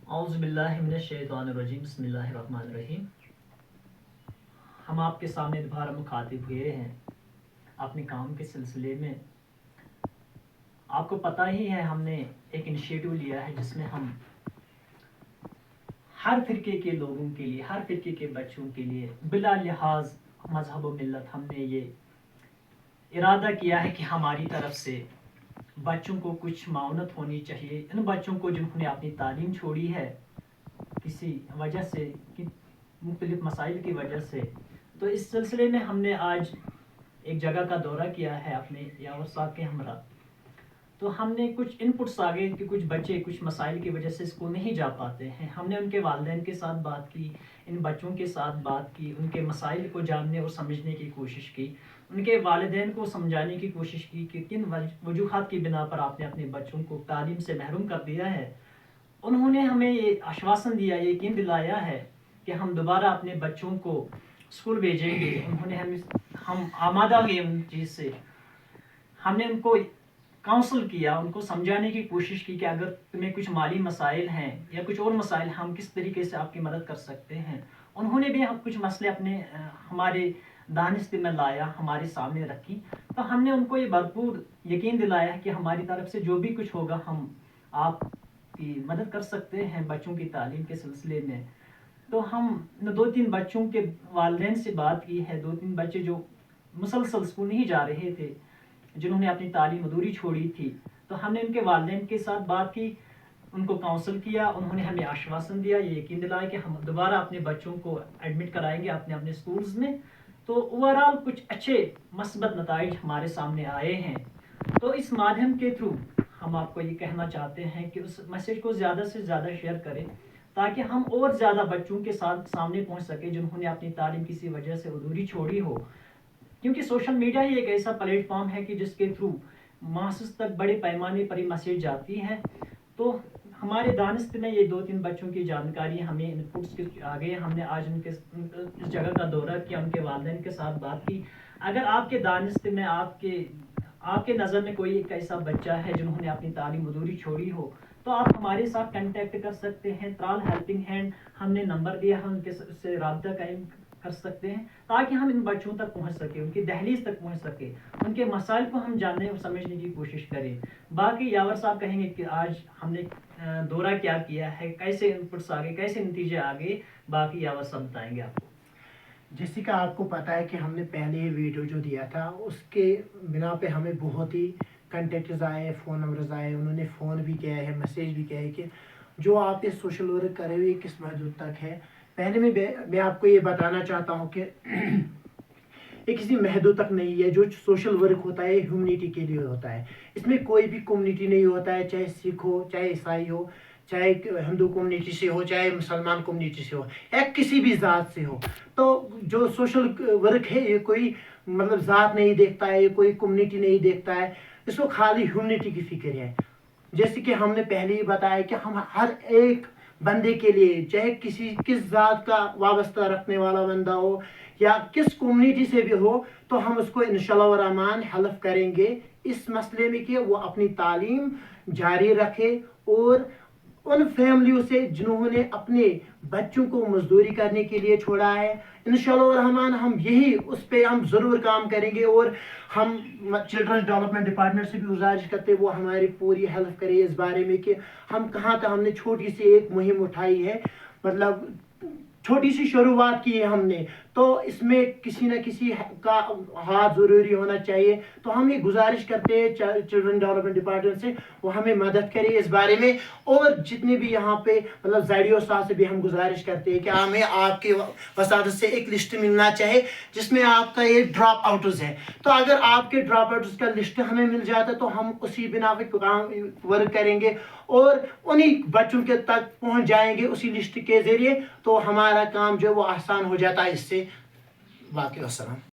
اعوذ باللہ من الشیطان الرجیم بسم اللہ الرحمن الرحیم۔ ہم آپ کے سامنے دوبارہ مخاطب ہوئے ہیں اپنے کام کے سلسلے میں۔ آپ کو پتہ ہی ہے ہم نے ایک انیشیٹو لیا ہے جس میں ہم ہر فرقے کے لوگوں کے لیے، ہر فرقے کے بچوں کے لیے بلا لحاظ مذہب و ملت ہم نے یہ ارادہ کیا ہے کہ ہماری طرف سے بچوں کو کچھ معاونت ہونی چاہیے۔ ان بچوں کو جنہوں نے اپنی تعلیم چھوڑی ہے کسی وجہ سے، مختلف مسائل کی وجہ سے، تو اس سلسلے میں ہم نے آج ایک جگہ کا دورہ کیا ہے اپنے یاور صاحب کے ہمراہ۔ تو ہم نے کچھ ان پٹس آگے کہ کچھ بچے کچھ مسائل کی وجہ سے اسکول نہیں جا پاتے ہیں۔ ہم نے ان کے والدین کے ساتھ بات کی، ان بچوں کے ساتھ بات کی، ان کے مسائل کو جاننے اور سمجھنے کی کوشش کی، ان کے والدین کو سمجھانے کی کوشش کی کہ کن وجوہات کی بنا پر آپ نے اپنے بچوں کو تعلیم سے محروم کر دیا ہے۔ انہوں نے ہمیں یہ آشواسن دیا، یہ یقین دلایا ہے کہ ہم دوبارہ اپنے بچوں کو اسکول بھیجیں گے۔ انہوں نے ہم آمادہ ہوئے ان چیز سے۔ ہم نے ان کو کاؤنسل کیا، ان کو سمجھانے کی کوشش کی کہ اگر تمہیں کچھ مالی مسائل ہیں یا کچھ اور مسائل، ہم کس طریقے سے آپ کی مدد کر سکتے ہیں۔ انہوں نے بھی کچھ مسئلے اپنے ہمارے دانست میں لایا، ہمارے سامنے رکھی، تو ہم نے ان کو یہ بھرپور یقین دلایا کہ ہماری طرف سے جو بھی کچھ ہوگا ہم آپ کی مدد کر سکتے ہیں بچوں کی تعلیم کے سلسلے میں۔ تو ہم 2-3 بچوں کے والدین سے بات کی ہے، 2-3 بچے جو مسلسل اسکول نہیں جا رہے تھے، جنہوں نے اپنی تعلیم ادھوری چھوڑی تھی، تو ہم نے ان کے والدین کے ساتھ بات کی، ان کو کاؤنسل کیا۔ انہوں نے ہمیں آشواسن دیا، یہ یقین دلایا کہ ہم دوبارہ اپنے بچوں کو ایڈمٹ کرائیں گے اپنے اپنے اسکولز میں۔ تو اوورآل کچھ اچھے مثبت نتائج ہمارے سامنے آئے ہیں۔ تو اس مادھیم کے تھرو ہم آپ کو یہ کہنا چاہتے ہیں کہ اس میسج کو زیادہ سے زیادہ شیئر کریں تاکہ ہم اور زیادہ بچوں کے ساتھ سامنے پہنچ سکیں جنہوں نے اپنی تعلیم کسی وجہ سے ادھوری چھوڑی ہو۔ کیونکہ سوشل میڈیا ہی ایک ایسا پلیٹ فارم ہے کہ جس کے تھرو ماسز تک بڑے پیمانے پر یہ میسج جاتی ہے۔ تو ہمارے دانست میں یہ 2-3 بچوں کی جانکاری ہمیں ان پٹس کے آگے ہم نے آج ان کے اس جگہ کا دورہ کیا، ان کے والدین کے ساتھ بات کی۔ اگر آپ کے دانست میں آپ کے نظر میں کوئی ایک ایسا بچہ ہے جنہوں نے اپنی تعلیم ادھوری چھوڑی ہو، تو آپ ہمارے ساتھ کنٹیکٹ کر سکتے ہیں۔ ترال ہیلپنگ ہینڈ ہم نے نمبر دیا، ہم سے رابطہ قائم کر سکتے ہیں تاکہ ہم ان بچوں تک پہنچ سکیں، ان کی دہلیز تک پہنچ سکیں، ان کے مسائل کو ہم جاننے اور سمجھنے کی کوشش کریں۔ باقی یاور صاحب کہیں گے کہ آج ہم نے دورہ کیا ہے، کیسے ان پٹس آگے، کیسے نتیجے آگے، باقی یاور صاحب بتائیں گے آپ کو۔ جیسے کہ آپ کو پتہ ہے کہ ہم نے پہلے یہ ویڈیو جو دیا تھا اس کے بنا پہ ہمیں بہت ہی کنٹیکٹز آئے، فون نمبرز آئے، انہوں نے فون بھی کیا ہے، میسیج بھی کیا ہے کہ جو آپ یہ سوشل ورک کرے ہوئے کس محدود تک ہے۔ پہلے میں آپ کو یہ بتانا چاہتا ہوں کہ یہ کسی محدود تک نہیں ہے۔ جو سوشل ورک ہوتا ہے یہ ہیومنٹی کے لیے ہوتا ہے، اس میں کوئی بھی کمیونٹی نہیں ہوتا ہے، چاہے سکھ ہو، چاہے عیسائی ہو، چاہے ہندو کمیونٹی سے ہو، چاہے مسلمان کمیونٹی سے ہو، یا کسی بھی ذات سے ہو۔ تو جو سوشل ورک ہے یہ کوئی ذات نہیں دیکھتا ہے، یہ کوئی کمیونٹی نہیں دیکھتا ہے، اس کو خالی ہیومنٹی کی فکر ہے۔ جیسے کہ ہم نے پہلے ہی بتایا کہ ہم ہر ایک بندے کے لیے، چاہے کس ذات کا وابستہ رکھنے والا بندہ ہو یا کس کمیونٹی سے بھی ہو، تو ہم اس کو انشاءاللہ الرحمن ہیلپ کریں گے اس مسئلے میں کہ وہ اپنی تعلیم جاری رکھے، اور ان فیملیوں سے جنہوں نے اپنے بچوں کو مزدوری کرنے کے لیے چھوڑا ہے، انشاءاللہ الرحمن ہم اس پہ ہم ضرور کام کریں گے۔ اور ہم چلڈرن ڈیولپمنٹ ڈپارٹمنٹ سے بھی گزارش کرتے وہ ہماری پوری ہیلپ کرے اس بارے میں کہ ہم کہاں تک ہم نے چھوٹی سی ایک مہم اٹھائی ہے، چھوٹی سی شروعات کی ہے ہم نے، تو اس میں کسی نہ کسی کا ہاتھ ضروری ہونا چاہیے۔ تو ہم یہ گزارش کرتے ہیں چلڈرن ڈیولپمنٹ ڈپارٹمنٹ سے وہ ہمیں مدد کرے اس بارے میں، اور جتنے بھی یہاں پہ زیڈیو صاحب سے بھی ہم گزارش کرتے ہیں کہ ہمیں آپ کے وساطت سے ایک لسٹ ملنا چاہے جس میں آپ کا یہ ڈراپ آؤٹز ہے۔ تو اگر آپ کے ڈراپ آؤٹز کا لسٹ ہمیں مل جاتا تو ہم اسی بنا پہ ورک کریں گے اور انہی بچوں کے تک پہنچ جائیں گے اسی لسٹ کے ذریعے، تو ہمارا کام جو وہ آسان ہو جاتا ہے اس سے۔ باقی السلام۔